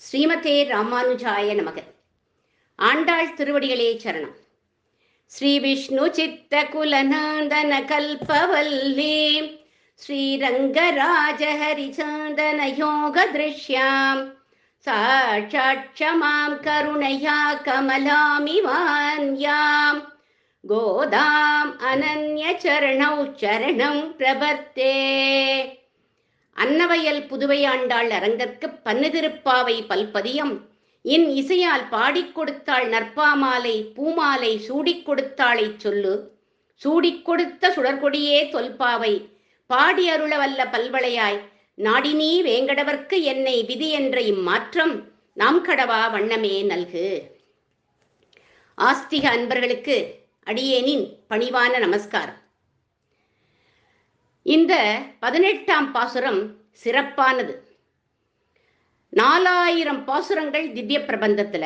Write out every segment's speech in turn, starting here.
ஸ்ரீமதே ராமானுஜாய நமக. ஆண்டாள் திருவடிகளே சரணம். ஸ்ரீ விஷ்ணு சித்த குலநந்தன கல்பவல்லி ஸ்ரீரங்கராஜ ஹரிச்சந்தன யோக திருஷ்யாம் சாட்சாட்சமாம் கருணையா கமலாமிவான்யாம் கோதாம் அனன்ய சரணௌ சரணம் பிரபத்தே. அன்னவயல் புதுவை ஆண்டாள் அரங்கற்கு பன்னிதிருப்பாவை பல்பதியம் இன் இசையால் பாடிக் கொடுத்தாள் நற்பாமாலை பூமாலை சூடிக் கொடுத்தாளை சொல்லு. சூடிக் கொடுத்த சுடர்கொடியே தொல்பாவை பாடி அருள வல்ல பல்வளையாய் நாடினீ வேங்கடவர்க்கு என்னை விதி என்ற இம்மாற்றம் நாம் கடவா வண்ணமே நல்கு. ஆஸ்திக அன்பர்களுக்கு அடியேனின் பணிவான நமஸ்காரம். இந்த 18ஆம் பாசுரம் சிறப்பானது. 4000 பாசுரங்கள் திவ்ய பிரபந்தத்துல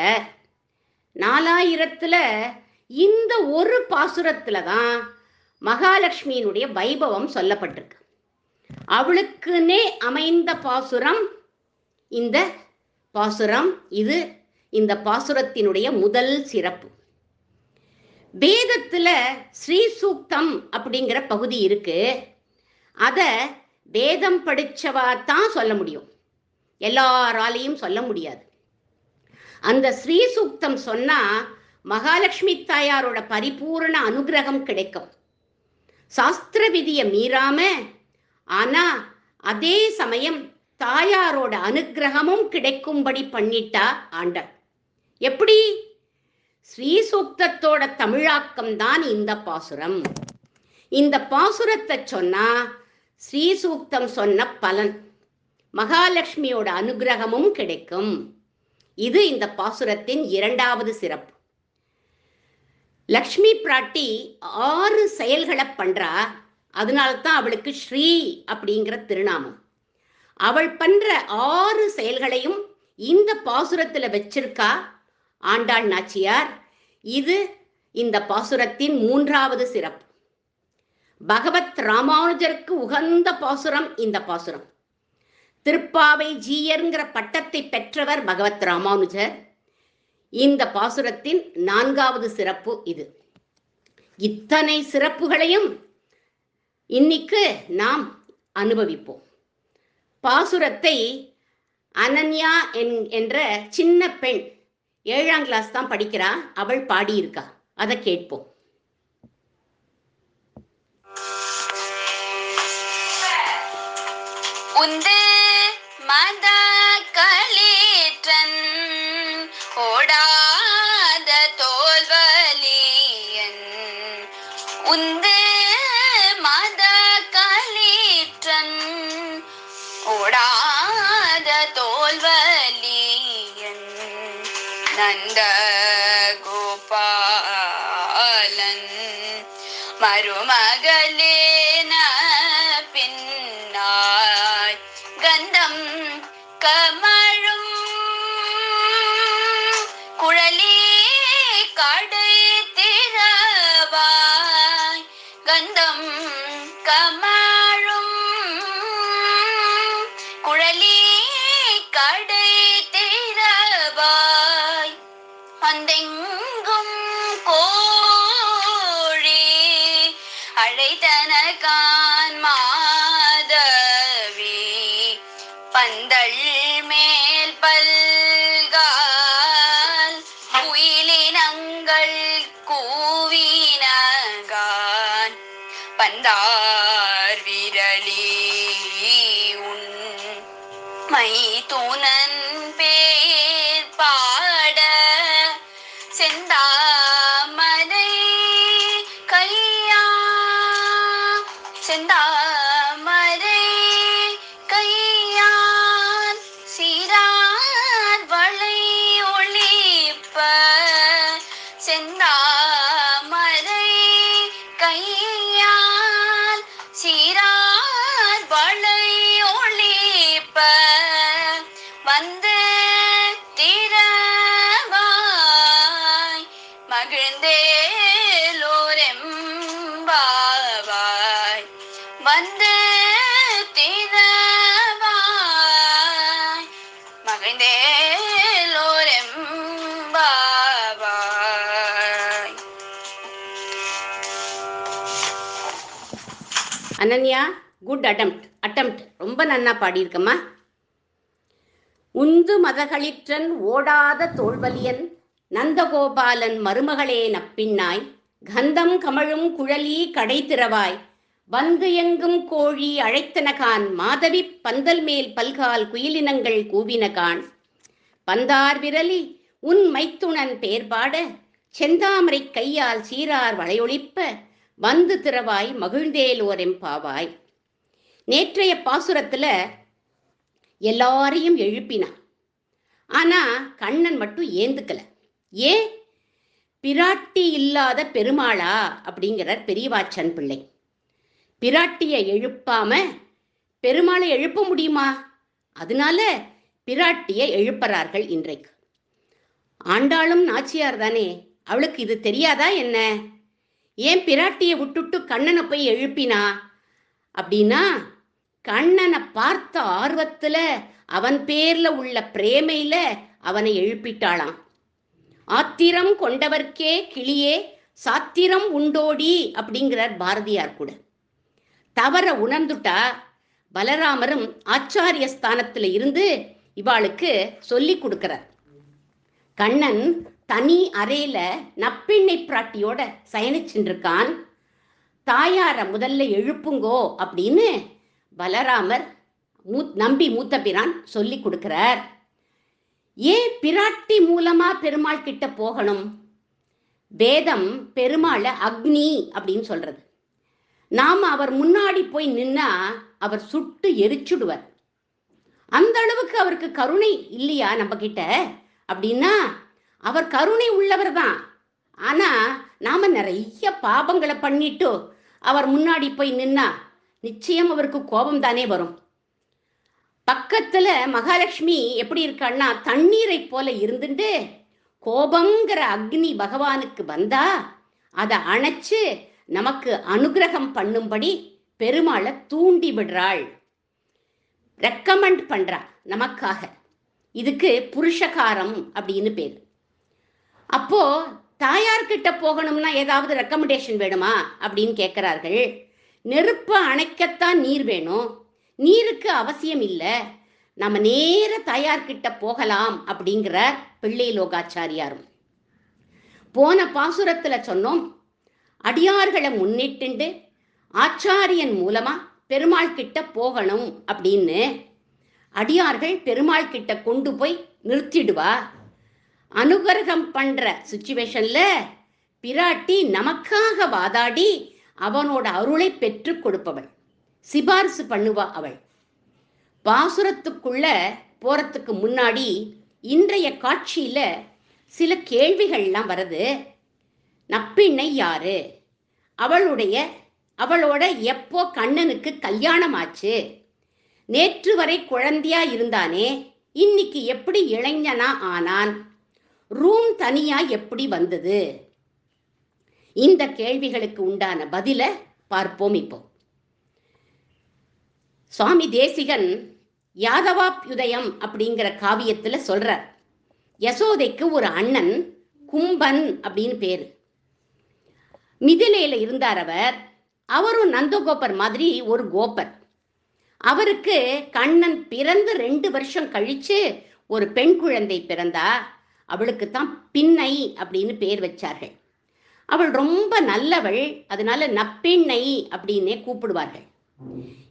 4000த்துல இந்த ஒரு பாசுரத்துல தான் மகாலட்சுமியினுடைய வைபவம் சொல்லப்பட்டிருக்கு. அவளுக்குன்னே அமைந்த பாசுரம் இந்த பாசுரம். இது இந்த பாசுரத்தினுடைய முதல் சிறப்பு. வேதத்துல ஸ்ரீ சூக்தம் அப்படிங்கிற பகுதி இருக்கு. அத வேதம் படிச்சவா தான் சொல்ல முடியும், எல்லாராலையும் சொல்ல முடியாது. அந்த ஸ்ரீ சூக்தம் சொன்னா மகாலட்சுமி தாயாரோட பரிபூர்ண அனுகிரகம் கிடைக்கும். சாஸ்திர விதியை மீறாம, ஆனா அதே சமயம் தாயாரோட அனுகிரகமும் கிடைக்கும்படி பண்ணிட்டா ஆண்டாள். எப்படி? ஸ்ரீ சூக்தத்தோட தமிழாக்கம் தான் இந்த பாசுரம். இந்த பாசுரத்தை சொன்னா ஸ்ரீ சூக்தம் சொன்ன பலன், மகாலட்சுமியோட அனுகிரகமும் கிடைக்கும். இது இந்த பாசுரத்தின் 2வது சிறப்பு. லக்ஷ்மி பிராட்டி 6 செயல்களை பண்றா. அதனால்தான் அவளுக்கு ஸ்ரீ அப்படிங்கிற திருநாமம். அவள் பண்ற 6 செயல்களையும் இந்த பாசுரத்துல வச்சிருக்கா ஆண்டாள் நாச்சியார். இது இந்த பாசுரத்தின் 3வது சிறப்பு. பகவத் ராமானுஜருக்கு உகந்த பாசுரம் இந்த பாசுரம். திருப்பாவை ஜீயர்ங்கிற பட்டத்தை பெற்றவர் பகவத் ராமானுஜர். இந்த பாசுரத்தின் 4வது சிறப்பு இது. இத்தனை சிறப்புகளையும் இன்னைக்கு நாம் அனுபவிப்போம். பாசுரத்தை அனன்யா என்ற சின்ன பெண் 7ஆம் கிளாஸ் தான் படிக்கிறா. அவள் பாடியிருக்கா. அதை கேட்போம். உந்து மத களீற்றன் ஓடாத தோல்வலியன். உந்து மத களீற்றன் ஓடாத தோல்வலியன். நந்த கோபாலன் மருமகளேன பின்னாய் கந்தம் கமழும் குழலி கடை திறவாய். கந்தம் கமழும் குழலி கடை திறவாய். அந்தெங்கும் கோழி அழைத்தனகான் மாதவி. பந்தள் மேல் பல்கால் குயிலினங்கள் கூவினகான். பந்தார் விரலி உன் மைத்துனன் பேர் பாட. செந்தாமரை கையா செந்தாமரை கையான் சீரார் வளை ஒளிப்ப. செந்தாமரை கையான் சீரார் வளை ஒளிப்ப. வந்து திறவாய் மகிழ்ந்தேலோரெம்பாவாய். வந்து திறவாய் மகிழ்ந்தே அனன்யா, குட் அட்டம்ப்ட் ரொம்ப நன்னா பாடியிருக்கம்மா. உந்து மதகளிற்றன் ஓடாத தோல்வலியன் நந்தகோபாலன் மருமகளே நப்பின்னாய் கந்தம் கமழும் குழலி கடை திறவாய் வந்து எங்கும் கோழி அழைத்தனகான் மாதவி பந்தல் மேல் பல்கால் குயிலினங்கள் கூவினகான் பந்தார் விரலி உன் மைத்துணன் பேர்பாட செந்தாமரை கையால் சீரார் வளையொளிப்ப வந்து திறவாய் மகிழ்ந்தேலோரெம்பாவாய். நேற்றைய பாசுரத்துல எல்லாரையும் எழுப்பினான். ஆனா கண்ணன் மட்டும் ஏந்துக்கல. ஏன்? பிராட்டி இல்லாத பெருமாளா அப்படிங்கிறார் பெரியவாச்சன் பிள்ளை. பிராட்டிய எழுப்பாம பெருமாளை எழுப்ப முடியுமா? அதனால பிராட்டிய எழுப்புறார்கள் இன்றைக்கு. ஆண்டாளும் நாச்சியார் தானே, அவளுக்கு இது தெரியாதா என்ன? ஏன் பிராட்டியை விட்டுட்டு கண்ணனை போய் எழுப்பினா அப்படின்னா, கண்ணனை பார்த்த ஆர்வத்துல அவன் பேர்ல உள்ள பிரேமையில அவனை எழுப்பிட்டாளாம். ஆத்திரம் கொண்டவர்க்கே கிளியே சாத்திரம் உண்டோடி அப்படிங்கிறார் பாரதியார் கூட. தவற உணர்ந்துட்டா பலராமரும் ஆச்சாரிய ஸ்தானத்துல இருந்து இவாளுக்கு சொல்லி கொடுக்கிறார். கண்ணன் தனி அறையில நப்பிண்ணை பிராட்டியோட சயனிச்சுருக்கான். தாயார முதல்ல எழுப்புங்கோ அப்படின்னு பலராமர் நம்பி மூத்த பிரான் சொல்லி கொடுக்கிறார். ஏன் பிராட்டி மூலமா பெருமாள் கிட்ட போகணும்? வேதம் பெருமாளை அக்னி அப்படின்னு சொல்றது. நாம அவர் முன்னாடி போய் நின்னா அவர் சுட்டு எரிச்சுடுவார். அந்த அளவுக்கு அவருக்கு கருணை இல்லையா நம்ம கிட்ட அப்படின்னா, அவர் கருணை உள்ளவர் தான். ஆனா நாம நிறைய பாபங்களை பண்ணிட்டு அவர் முன்னாடி போய் நின்னா நிச்சயம் அவருக்கு கோபம் தானே வரும். பக்கத்துல மகாலட்சுமி எப்படி இருக்கான்னா தண்ணீரை போல இருந்துட்டு கோபங்கிற அக்னி பகவானுக்கு வந்தா அதை அணைச்சு நமக்கு அனுகிரகம் பண்ணும்படி பெருமாளை தூண்டி விடுறாள், ரெக்கமெண்ட் பண்றா நமக்காக. இதுக்கு புருஷகாரம் அப்படின்னு பேர். அப்போ தாயார்கிட்ட போகணும்னா ஏதாவது ரெக்கமெண்டேஷன் வேணுமா அப்படின்னு கேட்கிறார்கள். நெருப்பை அணைக்கத்தான் நீர் வேணும், நீருக்கு அவசியம் இல்லை, நம்ம நேர தாயார்கிட்ட போகலாம் அப்படிங்கிற பிள்ளை லோகாச்சாரியாரும். போன பாசுரத்துல சொன்னோம், அடியார்களை முன்னிட்டு ஆச்சாரியன் மூலமா பெருமாள் கிட்ட போகணும் அப்படின்னு. அடியார்கள் பெருமாள் கிட்ட கொண்டு போய் நிறுத்திடுவா. அனுகிரகம் பண்ற சுச்சுவேஷன்ல பிராட்டி நமக்காக வாதாடி அவனோட அருளை பெற்று கொடுப்பவள், சிபாரிசு பண்ணுவா அவள். பாசுரத்துக்குள்ள போறதுக்கு முன்னாடி இன்றைய காட்சியில சில கேள்விகள்லாம் வருது. நப்பிண்ணை யாரு? அவளோட எப்போ கண்ணனுக்கு கல்யாணம் ஆச்சு? நேற்று வரை குழந்தையா இருந்தானே, இன்னைக்கு எப்படி இளைஞனா ஆனான்? ரூம் தனியா எப்படி வந்தது? இந்த கேள்விகளுக்கு உண்டான பதில பார்ப்போம் இப்போ. சுவாமி தேசிகன் யாதவாப்யுதயம் அப்படிங்கிற காவியத்துல சொல்றார், யசோதைக்கு ஒரு அண்ணன் கும்பன் அப்படின்னு பேரு. மிதிலையில இருந்தார் அவர். அவரும் நந்தகோபர் மாதிரி ஒரு கோபர். அவருக்கு கண்ணன் பிறந்து 2 வருஷம் கழிச்சு ஒரு பெண் குழந்தை பிறந்தா. அவளுக்கு தான் பின்னை அப்படின்னு பேர் வச்சார்கள். அவள் ரொம்ப நல்லவள், அதனால நப்பிண்ணை அப்படின்னே கூப்பிடுவார்கள்.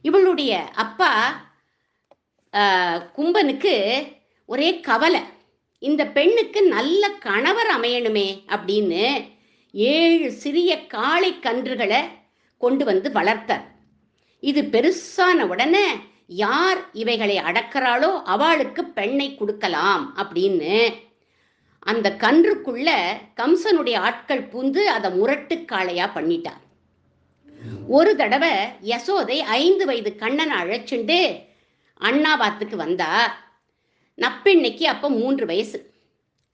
இவளுடைய அப்பா கும்பனுக்கு ஒரே கவலை, இந்த பெண்ணுக்கு நல்ல கணவர் அமையணுமே அப்படின்னு 7 சிறிய காளை கன்றுகளை கொண்டு வந்து வளர்த்தார். இது பெருசான உடனே யார் இவைகளை அடக்கிறாளோ அவளுக்கு பெண்ணை கொடுக்கலாம் அப்படின்னு அந்த கன்றுக்குள்ள கம்சனுடைய ஆட்கள் பூந்து அதை முரட்டு காளையா பண்ணிட்டார். ஒரு தடவை யசோதை 5 வயது கண்ணனை அழைச்சுண்டு அண்ணாவாத்துக்கு வந்தா. நப்பிண்ணைக்கு அப்ப 3 வயசு.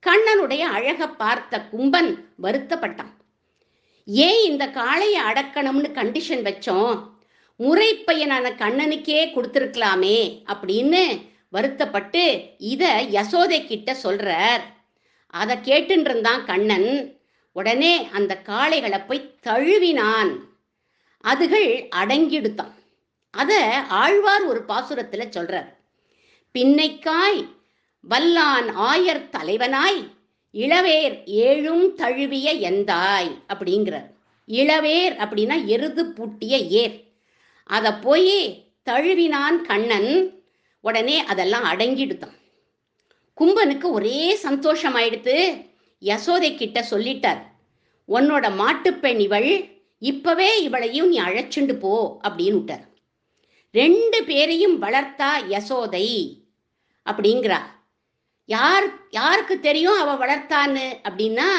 கண்ணனுடைய அழக பார்த்த கும்பன் வருத்தப்பட்டான். ஏன் இந்த காளையை அடக்கணும்னு கண்டிஷன் வச்சோம், முறை பையனான கண்ணனுக்கே கொடுத்துருக்கலாமே அப்படின்னு வருத்தப்பட்டு இத யசோதை கிட்ட சொல்றார். அதை கேட்டுன்னு இருந்தான் கண்ணன். உடனே அந்த காளைகளை போய் தழுவினான். அதுகள் அடங்கிடுத்தான். அத ஆழ்வார் ஒரு பாசுரத்துல சொல்றார். பின்னைக்காய் வல்லான் ஆயர் தலைவனாய் இளவேர் ஏழும் தழுவிய எந்தாய் அப்படிங்கிறார். இளவேர் அப்படின்னா எருது பூட்டிய ஏர். அதை போய் தழுவினான் கண்ணன். உடனே அதெல்லாம் அடங்கிடுத்தான். கும்பனுக்கு ஒரே சந்தோஷம் ஆயிடுத்து. யசோதை கிட்ட சொல்லிட்டார், உன்னோட மாட்டுப்பெண் இவள், இப்பவே இவளையும் நீ அழைச்சுண்டு போ அப்படின்னு விட்டார். 2 பேரையும் வளர்த்தா யசோதை அப்படிங்கிறா. யாருக்கு தெரியும் அவ வளர்த்தான்னு அப்படின்னா,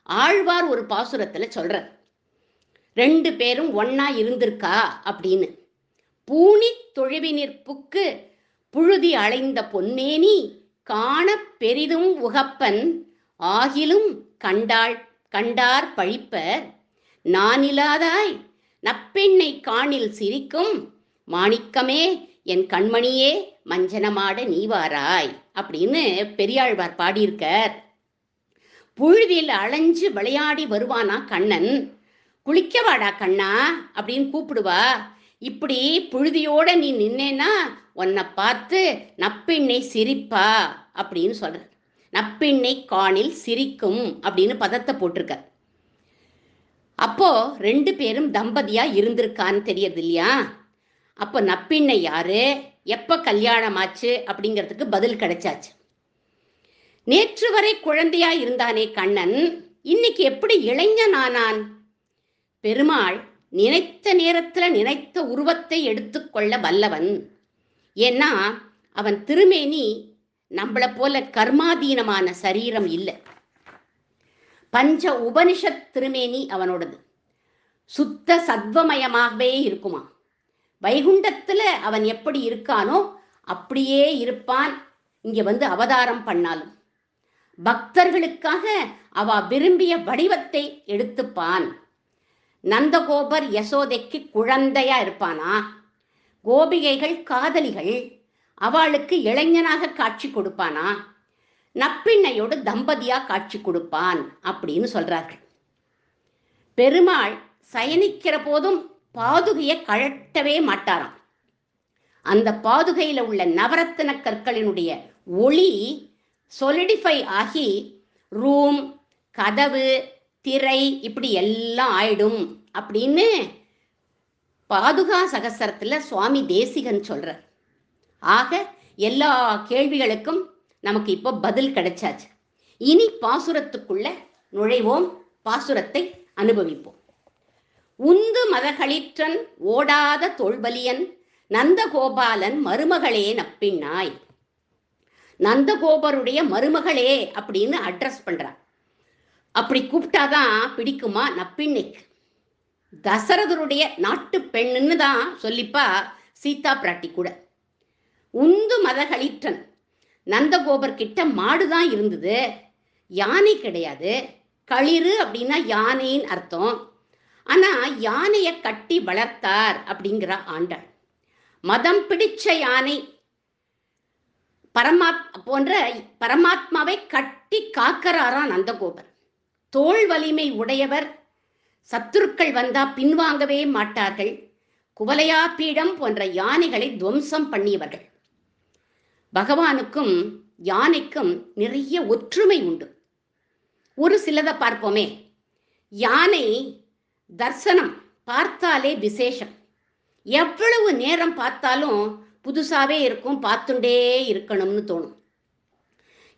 ஆழ்வார் ஒரு பாசுரத்துல சொல்றார், 2 பேரும் ஒன்னா இருந்திருக்கா அப்படின்னு. பூனி தொழுவினிற்புக்கு புழுதி அலைந்த பொன்னேனி காண பெரிதும் உகப்பன் ஆகிலும் கண்டார் பழிப்பர் நானிலாதாய் நப்பெண்ணை காணில் சிரிக்கும் மாணிக்கமே என் கண்மணியே மஞ்சனமாட நீவாராய் அப்படின்னு பெரியாழ்வார் பாடியிருக்கார். புழுதியில் அலைஞ்சு விளையாடி வருவானா கண்ணன். குளிக்கவாடா கண்ணா அப்படின்னு கூப்பிடுவா. இப்படி புழுதியோட நீ நின்னேன்னா உன்னை பார்த்து நப்பெண்ணை சிரிப்பா அப்படின்னு சொல்ற. நப்பெண்ணை காணில் சிரிக்கும் அப்படின்னு பதத்தை போட்டிருக்க. அப்போ 2 பேரும் தம்பதியா இருந்திருக்கான்னு தெரியுது இல்லையா? அப்போ நப்பெண்ணை யாரு, எப்ப கல்யாணம் ஆச்சு அப்படிங்கிறதுக்கு பதில் கிடைச்சாச்சு. நேற்று வரை குழந்தையா இருந்தானே கண்ணன், இன்னைக்கு எப்படி இளைஞனானான்? பெருமாள் நினைத்த நேரத்துல நினைத்த உருவத்தை எடுத்துக்கொள்ள வல்லவன். ஏன்னா அவன் திருமேனி நம்மளை போல கர்மாதீனமான சரீரம் இல்லை. பஞ்ச உபனிஷத் திருமேனி அவனோடது. சுத்த சத்வமயமாகவே இருக்குமா. வைகுண்டத்துல அவன் எப்படி இருக்கானோ அப்படியே இருப்பான். இங்க வந்து அவதாரம் பண்ணாலும் பக்தர்களுக்காக அவ விரும்பிய வடிவத்தை எடுத்துப்பான். நந்தகோபர் யசோதைக்கு குழந்தையா இருப்பானா? கோபிகைகள் காதலிகள், அவளுக்கு இளைஞனாக காட்சி கொடுப்பானா? நப்பிண்ணையோடு தம்பதியா காட்சி கொடுப்பான் அப்படின்னு சொல்றார்கள். பெருமாள் சயனிக்கிற போதும் பாதுகையை கழட்டவே மாட்டாராம். அந்த பாதுகையில உள்ள நவரத்தின கற்களினுடைய ஒளி சொலிடிஃபை ஆகி ரூம், கதவு, திரை இப்படி எல்லாம் ஆயிடும் அப்படின்னு பாதுகா சகசரத்துல சுவாமி தேசிகன் சொல்றார். ஆக எல்லா கேள்விகளுக்கும் நமக்கு இப்போ பதில் கிடைச்சாச்சு. இனி பாசுரத்துக்குள்ள நுழைவோம், பாசுரத்தை அனுபவிப்போம். உந்து மதகளிற்றன் ஓடாத தோள்பலியன் நந்தகோபாலன் மருமகளே நப்பின்னாய். நந்தகோபருடைய மருமகளே அப்படின்னு அட்ரஸ் பண்றார். அப்படி கூப்பிட்டாதான் பிடிக்குமா நப்பிண்ணைக்கு? தசரதருடைய நாட்டு பெண்ணுன்னு தான் சொல்லிப்பா சீதா பிராட்டி கூட. உந்து மதகளிற்றன், நந்தகோபர் கிட்ட மாடுதான் இருந்தது, யானை கிடையாது. களிறு அப்படின்னா யானைன்னு அர்த்தம். ஆனா யானையை கட்டி வளர்த்தார் அப்படிங்கிற ஆண்டாள். மதம் பிடிச்ச யானை போன்ற பரமாத்மாவை கட்டி காக்கிறாரா நந்தகோபர். தோள் வலிமை உடையவர், சத்துருக்கள் வந்தா பின்வாங்கவே மாட்டார்கள். குவலையா பீடம் போன்ற யானைகளை துவம்சம் பண்ணியவர்கள். பகவானுக்கும் யானைக்கும் நிறைய ஒற்றுமை உண்டு. ஒரு சிலதை பார்ப்போமே. யானை தர்சனம் பார்த்தாலே விசேஷம். எவ்வளவு நேரம் பார்த்தாலும் புதுசாவே இருக்கும், பார்த்துட்டே இருக்கணும்னு தோணும்.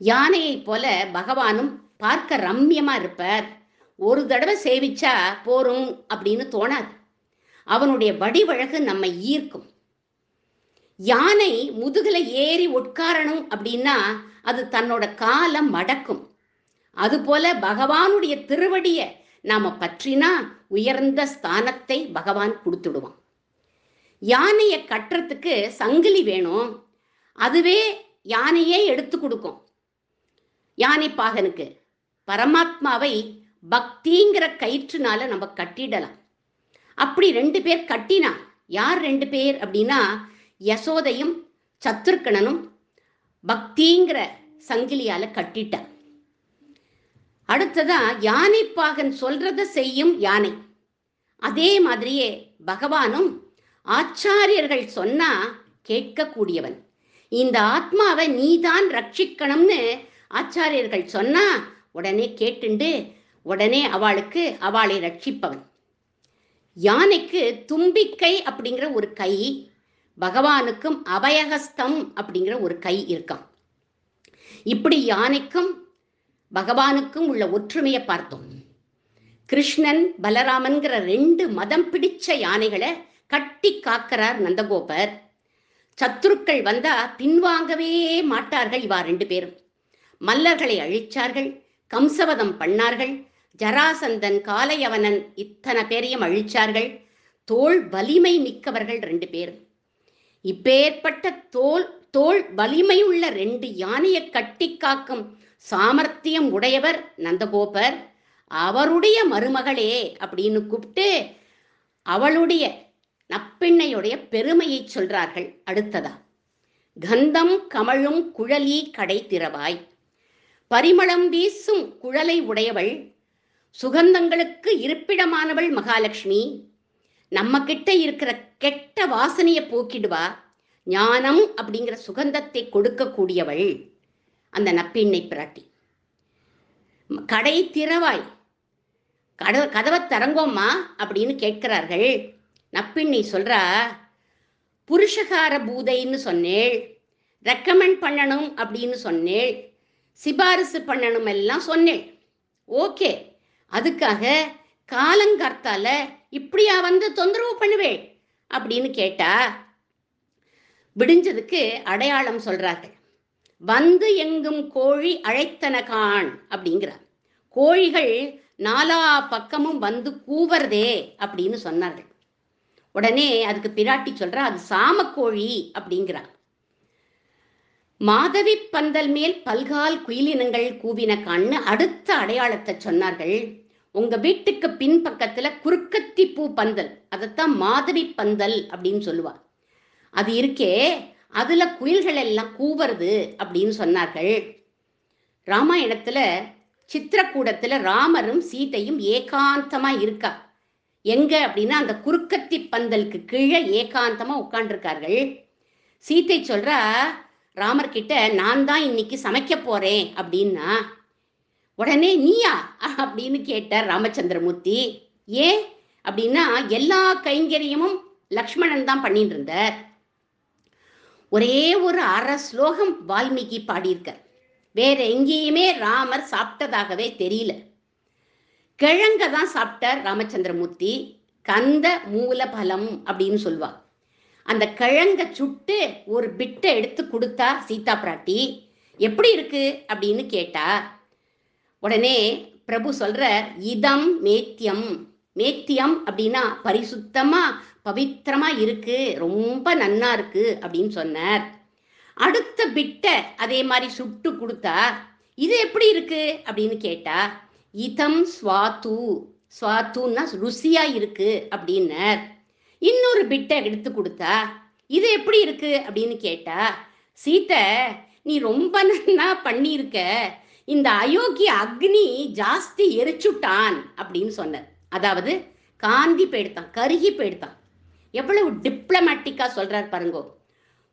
யானையை போல பகவானும் பார்க்க ரம்யமா இருப்பார். ஒரு தடவை சேவிச்சா போரும் அப்படின்னு தோணாது. அவனுடைய வடிவழகு நம்மை ஈர்க்கும். யானை முதுகுல ஏறி உட்காரணும் அப்படின்னா அது தன்னோட காலை மடக்கும். அதுபோல பகவானுடைய திருவடிய நாம பற்றினா உயர்ந்த ஸ்தானத்தை பகவான் கொடுத்துடுவான். யானையை கட்டுறதுக்கு சங்கிலி வேணும். அதுவே யானையே எடுத்து கொடுக்கும். யானை பாகனுக்கு பரமாத்மாவை பக்திங்கிற கயிற்றுனால நம்ம கட்டிடலாம். அப்படி 2 பேர் கட்டினா. யார் 2 பேர் அப்படின்னா யசோதையும் சத்ருக்கணனும் பக்திங்கிற சங்கிலியால கட்டிட்டார். அடுத்ததா யானை பாகன் சொல்றத செய்யும் யானை. அதே மாதிரியே பகவானும் ஆச்சாரியர்கள் சொன்னா கேட்கக்கூடியவன். இந்த ஆத்மாவை நீதான் ரட்சிக்கணும்னு ஆச்சாரியர்கள் சொன்னா உடனே கேட்டுண்டு உடனே அவளை ரட்சிப்பவன். யானைக்கு தும்பிக்கை அப்படிங்கிற ஒரு கை, பகவானுக்கும் அபயஹஸ்தம் அப்படிங்கிற ஒரு கை இருக்கான். இப்படி யானைக்கும் பகவானுக்கும் உள்ள ஒற்றுமையை பார்த்தோம். கிருஷ்ணன் பலராமன்கிற 2 மதம் பிடிச்ச யானைகளை கட்டி காக்கிறார் நந்தகோபர். சத்துருக்கள் வந்தா பின்வாங்கவே மாட்டார்கள் இவா 2 பேரும். மல்லர்களை அழிச்சார்கள், கம்சவதம் பண்ணார்கள், ஜராசந்தன் காலையவனன் இத்தனை பேரையும் அழிச்சார்கள். தோள் வலிமை மிக்கவர்கள் 2 பேரும். இப்பேற்பட்ட தோள் வலிமையுள்ள 2 யானையை கட்டி காக்கும் சாமர்த்தியம் உடையவர் நந்தகோபர். அவருடைய மருமகளே அப்படின்னு கூப்பிட்டு அவளுடைய நப்பிண்ணையுடைய பெருமையை சொல்றார்கள். அடுத்ததா, கந்தம் கமழும் குழலி கடை திறவாய், பரிமளம் வீசும் குழலை உடையவள், சுகந்தங்களுக்கு இருப்பிடமானவள் மகாலட்சுமி. நம்ம கிட்ட இருக்கிற கெட்ட வாசனையை போக்கிடுவா, ஞானம் அப்படிங்கிற சுகந்தத்தை கொடுக்கக்கூடியவள் அந்த நப்பிண்ணை பிராட்டி. கடை திறவாய், கதவை தரங்கோம்மா அப்படின்னு கேட்கிறார்கள். நப்பிண்ணை சொல்றா, புருஷகார பூதைன்னு சொன்னேள், ரெக்கமெண்ட் பண்ணணும் அப்படின்னு சொன்னேள், சிபாரிசு பண்ணணும் எல்லாம் சொன்னேள். ஓகே, அதுக்காக காலங்கார்த்தால இப்படியா வந்து தொந்தரவு பண்ணுவேள் அப்படின்னு கேட்டா விடிஞ்சதுக்கு அடையாளம் சொல்றார்கள். வந்து எங்கும் கோழி அழைத்தன காண் அப்படிங்கிறார். கோழிகள் 4 பக்கமும் வந்து கூவறதே அப்படின்னு சொன்னார்கள். உடனே அதுக்கு பிராட்டி சொல்றா, அது சாமக்கோழி அப்படிங்கிறார். மாதவி பந்தல் மேல் பல்கால் குயிலினங்கள் கூவின கான்னு அடுத்த அடையாளத்தை சொன்னார்கள். உங்க வீட்டுக்கு பின்பக்கத்துல குறுக்கத்தி பூ பந்தல், அதைத்தான் மாதவி பந்தல் அப்படின்னு சொல்லுவா. அது இருக்கே, அதுல குயில்கள் எல்லாம் கூவுறது அப்படின்னு சொன்னார்கள். ராமாயணத்துல சித்திரக்கூடத்துல ராமரும் சீதையும் ஏகாந்தமா இருக்கா. எங்க அப்படின்னா அந்த குறுக்கத்தி பந்தலுக்கு கீழே ஏகாந்தமா உட்காண்டிருக்கார்கள். சீதை சொல்றா ராமர் கிட்ட, நான் தான் இன்னைக்கு சமைக்க போறேன் அப்படின்னா. உடனே நீயா அப்படின்னு கேட்டார் ராமச்சந்திரமூர்த்தி. ஏன் அப்படின்னா எல்லா கைங்கரியமும் லக்ஷ்மணன் தான் பண்ணிட்டு இருந்தார். ஒரே ஒரு 1/2 ஸ்லோகம் வால்மீகி பாடியிருக்கார். வேற எங்கேயுமே ராமர் சாப்பிட்டதாகவே தெரியல. கிழங்க தான் சாப்பிட்டார் ராமச்சந்திரமூர்த்தி. கந்த மூல பலம் அப்படின்னு சொல்லுவா. அந்த கிழங்க சுட்டு ஒரு பிட்டை எடுத்து கொடுத்தா சீதா பிராட்டி. எப்படி இருக்கு அப்படின்னு கேட்டா உடனே பிரபு சொல்ற, இதம் மேத்தியம். மேத்தியம் அப்படின்னா பரிசுத்தமா பவித்திரமா இருக்கு, ரொம்ப நன்னா இருக்கு அப்படின்னு சொன்னார். அடுத்த பிட்டை அதே மாதிரி சுட்டு கொடுத்தா, இது எப்படி இருக்கு அப்படின்னு கேட்டா, இதம் ஸ்வாத்து. ஸ்வாத்துன்னா ருசியா இருக்கு அப்படின்னார். இன்னொரு பிட்டை எடுத்து கொடுத்தா, இது எப்படி இருக்கு அப்படின்னு கேட்டா, சீதை நீ ரொம்ப நன்னா பண்ணியிருக்க, இந்த அயோக்கிய அக்னி ஜாஸ்தி எரிச்சுட்டான் அப்படின்னு சொன்னார். அதாவது காந்தி போயிடுத்தான், கருகி போயிடுத்தான். எவ்வளவு டிப்ளமேட்டிக்கா சொல்றார் பாருங்கோ.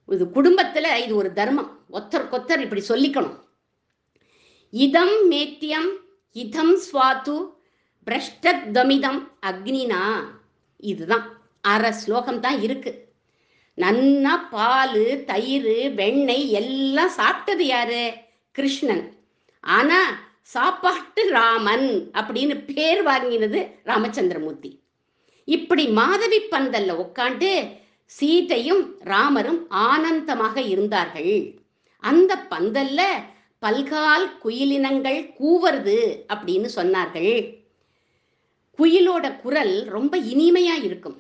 இது குடும்பத்துல இது ஒரு தர்மம், ஒத்தர் இப்படி சொல்லிக்கணும். இதம் மேத்தியம் இதம் ஸ்வாத்து பிரஷ்டத்வமிதம் அக்னினா. இதுதான் 1/2 ஸ்லோகம் தான் இருக்கு. நன்னா பால் தயிர் வெண்ணெய் எல்லாம் சாப்பிட்டது யாரு? கிருஷ்ணன். ஆனா சாப்பாட்டு ராமன் அப்படின்னு பேர் வாங்கினது ராமச்சந்திரமூர்த்தி. இப்படி மாதவி பந்தல்ல உட்காந்து சீதையும் ராமரும் ஆனந்தமாக இருந்தார்கள். அந்த பந்தல்ல பல்கால் குயிலினங்கள் கூவருது அப்படின்னு சொன்னார்கள். குயிலோட குரல் ரொம்ப இனிமையா இருக்கும்.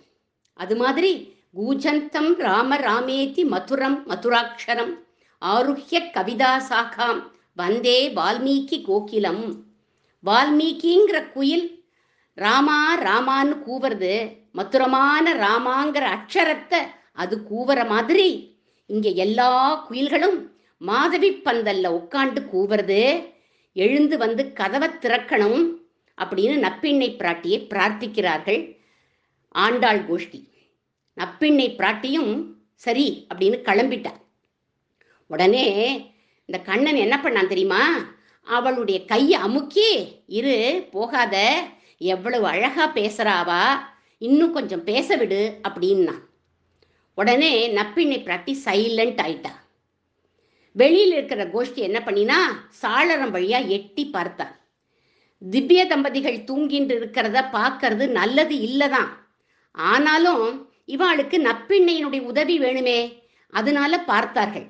அது மாதிரி கூஜந்தம் ராம ராமேதி மதுரம் மதுராட்சரம் ஆருஹ்ய கவிதா சாகாம் வந்தே வால்மீகி கோகிலம். வால்மீகிங்கிற குயில் ராமா ராமான்னு கூவுறது, மதுரமான ராமாங்கிற அக்ஷரத்தை அது கூவுற மாதிரி இங்க எல்லா குயில்களும் மாதவி பந்தல்ல உட்காண்டு கூவுறது. எழுந்து வந்து கதவை திறக்கணும் அப்படின்னு நப்பிண்ணை பிராட்டியை பிரார்த்திக்கிறார்கள் ஆண்டாள் கோஷ்டி. நப்பிண்ணை பிராட்டியும் சரி அப்படின்னு கிளம்பிட்டா. உடனே இந்த கண்ணன் என்ன பண்ணான் தெரியுமா? அவளுடைய கையை அமுக்கி, இரு போகாத, எவ்வளவு அழகா பேசுறாவா, இன்னும் கொஞ்சம் பேச விடு அப்படின்னா. உடனே நப்பிண்ணை பிராட்டி சைலண்ட் ஆயிட்டா. வெளியில் இருக்கிற கோஷ்டி என்ன பண்ணினா, சாளரம் வழியா எட்டி பார்த்தா. திவ்ய தம்பதிகள் தூங்கின்று இருக்கிறத பார்க்கறது நல்லது இல்லதான். ஆனாலும் இவாளுக்கு நப்பிண்ணையினுடைய உதவி வேணுமே, அதனால பார்த்தார்கள்.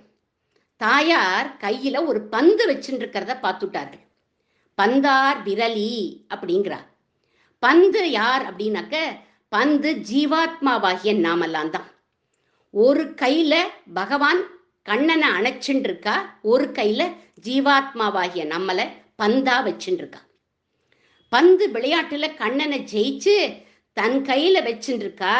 தாயார் கையில ஒரு பந்து வச்சுட்டு இருக்கிறத பார்த்துட்டார்கள். பந்தார் விரலி அப்படிங்கிறார். பந்து யார் அப்படின்னாக்க, பந்து ஜீவாத்மாவாகிய நாமெல்லாம் தான். ஒரு கையில பகவான் கண்ணனை அணைச்சுட்டு இருக்கா, ஒரு கையில ஜீவாத்மாவாகிய நம்மளை பந்தா வச்சுட்டு இருக்கா. பந்து விளையாட்டுல கண்ணனை ஜெயிச்சு தன் கையில வச்சுட்டு இருக்கா.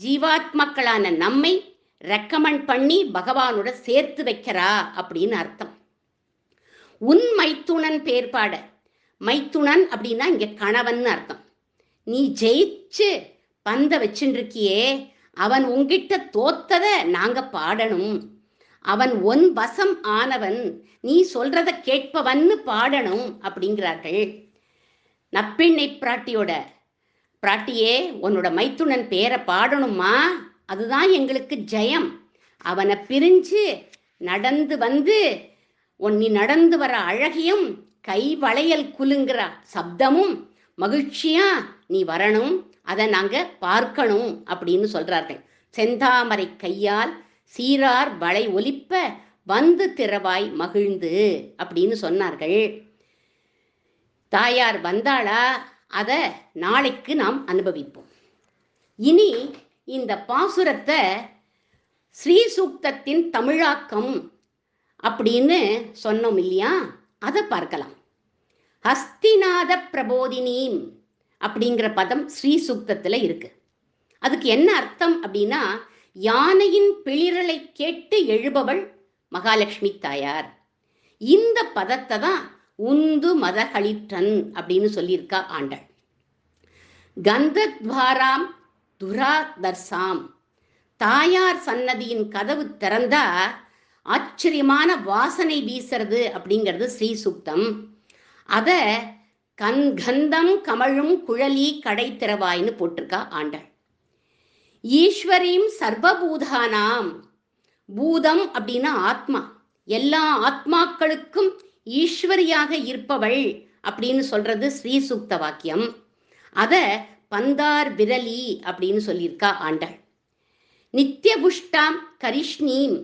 ஜீவாத்மாக்களான நம்மை ரெக்கமெண்ட் பண்ணி பகவானோட சேர்த்து வைக்கிறா அப்படின்னு அர்த்தம். உன் மைத்துனன் பேர் பாட, மைத்துனன் அப்படின்னா இங்க கணவன் அர்த்தம். நீ ஜெயிச்சு பந்த வச்சுட்டு இருக்கியே, அவன் உங்கிட்ட தோத்தத நாங்க பாடணும். அவன் ஒன் வசம் ஆனவன், நீ சொல்றத கேட்பவன்னு பாடணும் அப்படிங்கிறார்கள். நப்பிண்ணை பிராட்டியே, உன்னோட மைத்துனன் பேரை பாடணுமா, அதுதான் எங்களுக்கு ஜெயம். அவனை பிரிஞ்சு நடந்து வந்து நீ நடந்து வர அழகியும் கை வளையல் குலுங்குற சப்தமும் மகிழ்ச்சியா நீ வரணும், அதை நாங்க பார்க்கணும் அப்படின்னு சொல்றார்கள். செந்தாமரை கையால் சீரார் வளை ஒலிப்ப வந்து திறவாய் மகிழ்ந்து அப்படின்னு சொன்னார்கள். தாயார் வந்தாளா, அதை நாளைக்கு நாம் அனுபவிப்போம். இனி இந்த பாசுரத்தை ஸ்ரீசூக்தத்தின் தமிழாக்கம் அப்படின்னு சொன்னோம் இல்லையா, அதை பார்க்கலாம். ஹஸ்திநாத பிரபோதினி அப்படிங்கிற பதம் ஸ்ரீசூக்தத்துல இருக்கு. அதுக்கு என்ன அர்த்தம் அப்படின்னா, யானையின் பிளிரலை கேட்டு எழுபவள் மகாலட்சுமி தாயார். இந்த பதத்தை தான் உந்து மதகளிற்றன் அப்படின்னு சொல்லியிருக்கா ஆண்டாள். கந்தத்வாராம் துராதர்சாம், தாயார் சன்னதியின் கதவு திறந்தா ஆச்சரியமான வாசனை வீசுறது அப்படிங்கிறது ஸ்ரீசூக்தம். அத கந்தம் கமழும் குழலி கடை திறவாய்னு போட்டிருக்கா ஆண்டாள். ஈஸ்வரீம் சர்வபூதானாம், பூதம் அப்படின்னா ஆத்மா, எல்லா ஆத்மாக்களுக்கும் ஈஸ்வரியாக இருப்பவள் அப்படின்னு சொல்றது ஸ்ரீசூக்த வாக்கியம். அத பந்தார் விரலி அப்படின்னு சொல்லியிருக்கா ஆண்டாள். நித்திய புஷ்டாம் கரிஷ்ணீம்,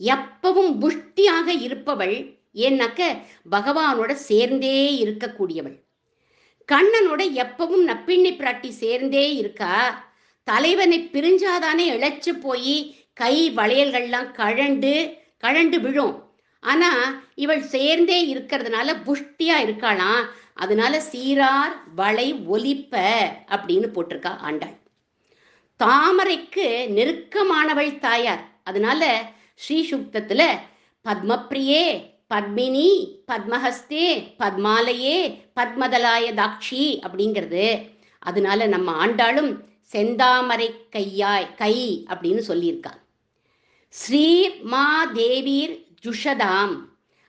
எப்பவும் புஷ்டியாக இருப்பவள், ஏன்னாக்க பகவானோட சேர்ந்தே இருக்கக்கூடியவள். கண்ணனோட எப்பவும் நப்பிண்ணை பிராட்டி சேர்ந்தே இருக்கா. தலைவனை பிரிஞ்சாதானே இழைச்சு போய் கை வளையல்கள்லாம் கழண்டு விழும். ஆனா இவள் சேர்ந்தே இருக்கிறதுனால புஷ்டியா இருக்காளாம். அதனால சீரார் வளை ஒலிப்ப அப்படின்னு போட்டிருக்கா ஆண்டாள். தாமரைக்கு நெருக்கமானவள் தாயார். அதனால ஸ்ரீசூக்தத்துல பத்மப்ரியே பத்மினி பத்மஹஸ்தே பத்மாலயே பத்மதலாய தாட்சி அப்படிங்கிறது. அதனால நம்ம ஆண்டாளும் செந்தாமரை கை அப்படின்னு சொல்லியிருக்கா. ஸ்ரீ மா தேவீர் ஜுஷதாம்,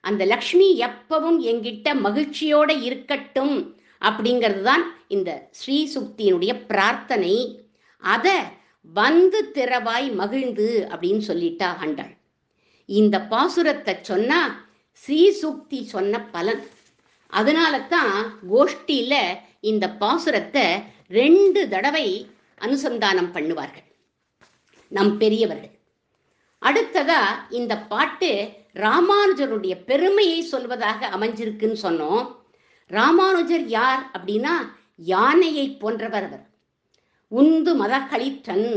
அந்த லக்ஷ்மி எப்பவும் எங்கிட்ட மகிழ்ச்சியோட இருக்கட்டும் அப்படிங்கிறது தான் இந்த ஸ்ரீசுக்தியினுடைய பிரார்த்தனை. அத வந்து திறவாய் மகிழ்ந்து அப்படின்னு சொல்லிட்டா ஆண்டாள். இந்த பாசுரத்தை சொன்னா ஸ்ரீசுக்தி சொன்ன பலன். அதனால தான் கோஷ்டியில இந்த பாசுரத்தை 2 தடவை அனுசந்தானம் பண்ணுவார்கள் நம் பெரியவர்கள். அடுத்ததா இந்த பாட்டு ராமானுஜருடைய பெருமையை சொல்வதாக அமைஞ்சிருக்குன்னு சொன்னோம். ராமானுஜர் யார் அப்படின்னா, யானையை போன்றவர் அவர். உந்து மதகளிற்றன்,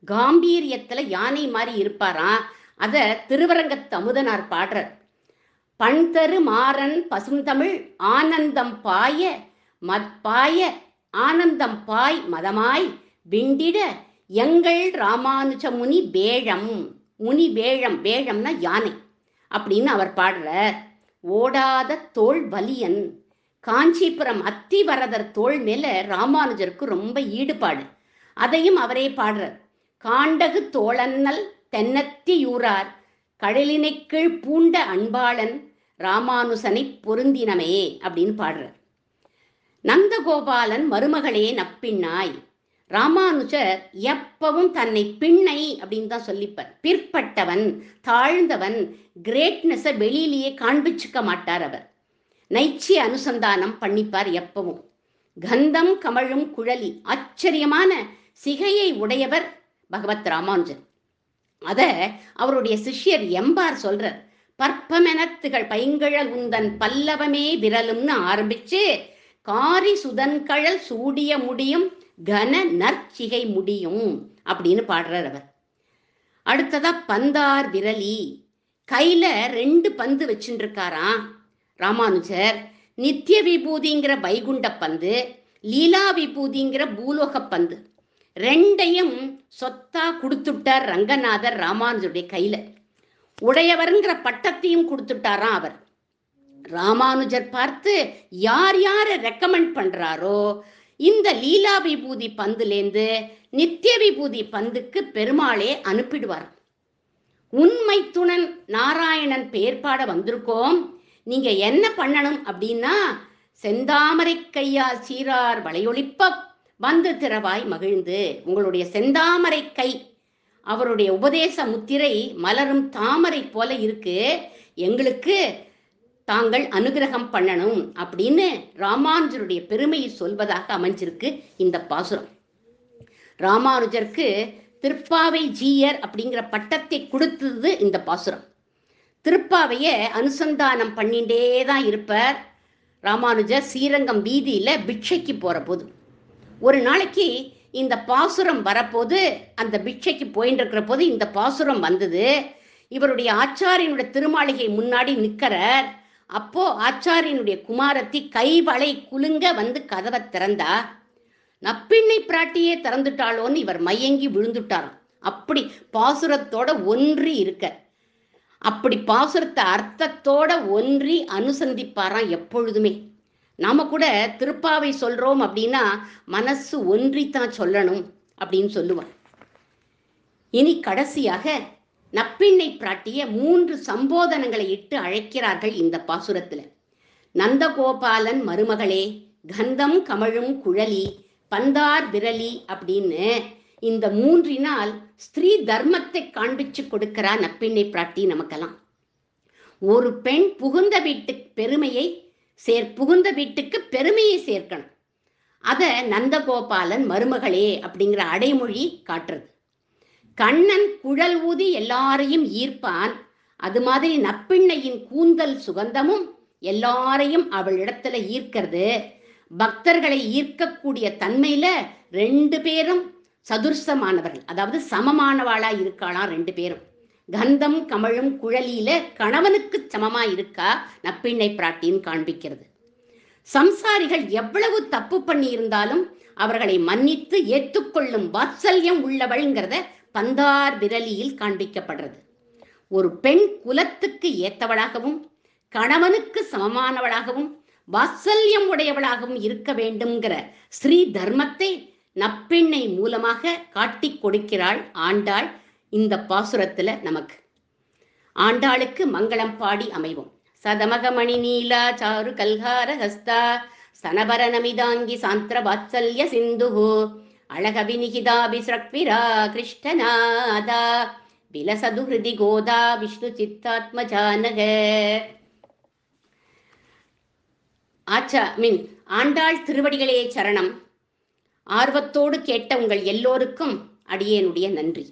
காம்பீரியத்துல யானை மாதிரி இருப்பாராம். அத திருவரங்கத்து அமுதனார் பாடுறார். பண்தரு மாறன் பசுந்தமிழ் ஆனந்தம் பாய ஆனந்தம் பாய் மதமாய் விண்டிட எங்கள் ராமானுஜ முனி வேழம்னா யானை அப்படின்னு அவர் பாடுறார். ஓடாத தோள் வலியன், காஞ்சிபுரம் அத்திவரதர் தோள் மேல ராமானுஜருக்கு ரொம்ப ஈடுபாடு. அதையும் அவரே பாடுறார். காண்டகு தோழன்னல் தென்னத்தியூரார் கடலினை கீழ் பூண்ட அன்பாளன் ராமானுசனை பொருந்தினமே அப்படின்னு பாடுறார். நந்தகோபாலன் மருமகளே நப்பின்னாய். ராமானுஜர் எப்பவும் தன்னை பின்னை அப்படின்னு தான் சொல்லிப்பார். பிற்பட்டவன், தாழ்ந்தவன், கிரேட்னஸை வெளியிலேயே காண்பிச்சுக்க மாட்டார். அவர் நைச்சி அனுசந்தானம் பண்ணிப்பார் எப்பவும். கந்தம் கமழும் குழலி, ஆச்சரியமான சிகையை உடையவர் பகவத் ராமானுஜர். அத அவருடைய சிஷ்யர் எம்பார் சொல்றார். பற்பமெனத்துகள் பைங்கழல் உந்தன் பல்லவமே விரலும்னு ஆரம்பிச்சு காரி சுதன்கழல் சூடிய முடியும் கன நற்சிகை முடியும் அப்படின்னு பாடுறார் அவர். அடுத்ததா பந்தார் விரலி, கையில 2 பந்து வச்சுட்டு இருக்காராம் ராமானுஜர். நித்திய விபூதிங்கிற வைகுண்ட பந்து, லீலா விபூதிங்கிற பூலோக பந்து, 2யும் சொத்தா கொடுத்துட்டார் ரங்கநாதர் ராமானுஜருடைய கையில. உடையவருங்கிற பட்டத்தையும் கொடுத்துட்டாராம் அவர். ராமானுஜர் பார்த்து யார் யார ரெக்கமெண்ட் பண்றாரோ இந்த லீலா விபூதி பந்துலேந்து நித்திய விபூதி பந்துக்கு பெருமாளே அனுப்பிடுவார். உண்மை துணன் நாராயணன் பேர்பாட வந்திருக்கோம், நீங்க என்ன பண்ணணும் அப்படின்னா செந்தாமரை கையால் சீரார் வளையொலிப்ப வந்து திறவாய் மகிழ்ந்து. உங்களுடைய செந்தாமரை கை, அவருடைய உபதேச முத்திரை மலரும் தாமரை போல இருக்கு, எங்களுக்கு தாங்கள் அனுகிரகம் பண்ணணும் அப்படின்னு ராமானுஜருடைய பெருமையை சொல்வதாக அமைஞ்சிருக்கு இந்த பாசுரம். ராமானுஜருக்கு திருப்பாவை ஜீயர் அப்படிங்கிற பட்டத்தை கொடுத்தது இந்த பாசுரம். திருப்பாவைய அனுசந்தானம் பண்ணிட்டே தான் இருப்பார் ராமானுஜர். ஸ்ரீரங்கம் வீதியில பிட்சைக்கு போற போது ஒரு நாளைக்கு இந்த பாசுரம் வரப்போது, அந்த பிட்சைக்கு போயிட்டு இருக்கிற போது இந்த பாசுரம் வந்தது. இவருடைய ஆச்சாரியனுடைய திருமாளிகை முன்னாடி நிற்கிறார். அப்போ ஆச்சாரியனுடைய குமாரத்தி கைவளை குலுங்க வந்து கதவை திறந்தா. நப்பிண்ணை பிராட்டியே திறந்துட்டாளோன்னு இவர் மயங்கி விழுந்துட்டாராம். அப்படி பாசுரத்தோட ஒன்றி இருக்க, அப்படி பாசுரத்தை அர்த்தத்தோட ஒன்றி அனுசந்திப்பாராம் எப்பொழுதுமே. நாம கூட திருப்பாவை சொல்றோம் அப்படின்னா மனசு ஒன்றித்தான் சொல்லணும் அப்படின்னு சொல்லுவார். இனி கடைசியாக நப்பிண்ணை பிராட்டிய 3 சம்போதனங்களை இட்டு அழைக்கிறார்கள் இந்த பாசுரத்துல. நந்தகோபாலன் மருமகளே, கந்தம் கமழும் குழலி, பந்தார் விரலி அப்படின்னு இந்த 3னால் ஸ்திரீ தர்மத்தை காண்பிச்சு கொடுக்கிறா நப்பிண்ணை பிராட்டி நமக்கெல்லாம். ஒரு பெண் புகுந்த வீட்டுக்கு பெருமையை சேர்க்கணும். அத நந்தகோபாலன் மருமகளே அப்படிங்கிற அடைமொழி காட்டுறது. கண்ணன் குழல் ஊதி எல்லாரையும் ஈர்ப்பான், அது மாதிரி நப்பிண்ணையின் கூந்தல் சுகந்தமும் எல்லாரையும் அவள் இடத்துல ஈர்க்கிறது. பக்தர்களை ஈர்க்கக்கூடிய தன்மையில 2 பேரும் சதுர்சமானவர்கள், அதாவது சமமானவாளா இருக்காளாம் 2 பேரும். கந்தம் கமழும் குழலியில கணவனுக்கு சமமா இருக்கா நப்பிண்ணை பிராட்டின்னு காண்பிக்கிறது. சம்சாரிகள் எவ்வளவு தப்பு பண்ணி இருந்தாலும் அவர்களை மன்னித்து ஏற்றுக்கொள்ளும் வாத்சல்யம் உள்ளவள்ங்கிறத பந்தார் விரலியில் காண்பிக்கப்படுறது. ஒரு பெண் குலத்துக்கு ஏத்தவளாகவும் கணவனுக்கு சமமானவளாகவும் வாத்சல்யம் உடையவளாகவும் இருக்க வேண்டும்ங்கிற ஸ்ரீ தர்மத்தை நப்பிண்ணை மூலமாக காட்டி கொடுக்கிறாள் ஆண்டாள் இந்த பாசுரத்துல நமக்கு. ஆண்டாளுக்கு மங்களம் பாடி அமைவோம். சதமகமணி நீலா சாரு கல்கார ஹஸ்தா ஸ்தனபர நமிதாங்கி சாந்திர வாத்சல்ய சிந்துஹு அழகவிநிகிதாபிஸ்ரக்விரா கிருஷ்ணநாதா விலசது ஹிருதி கோதா விஷ்ணு சித்தாத்மஜானக. ஆண்டாள் திருவடிகளே சரணம். ஆர்வத்தோடு கேட்ட உங்கள் எல்லோருக்கும் அடியேனுடைய நன்றி.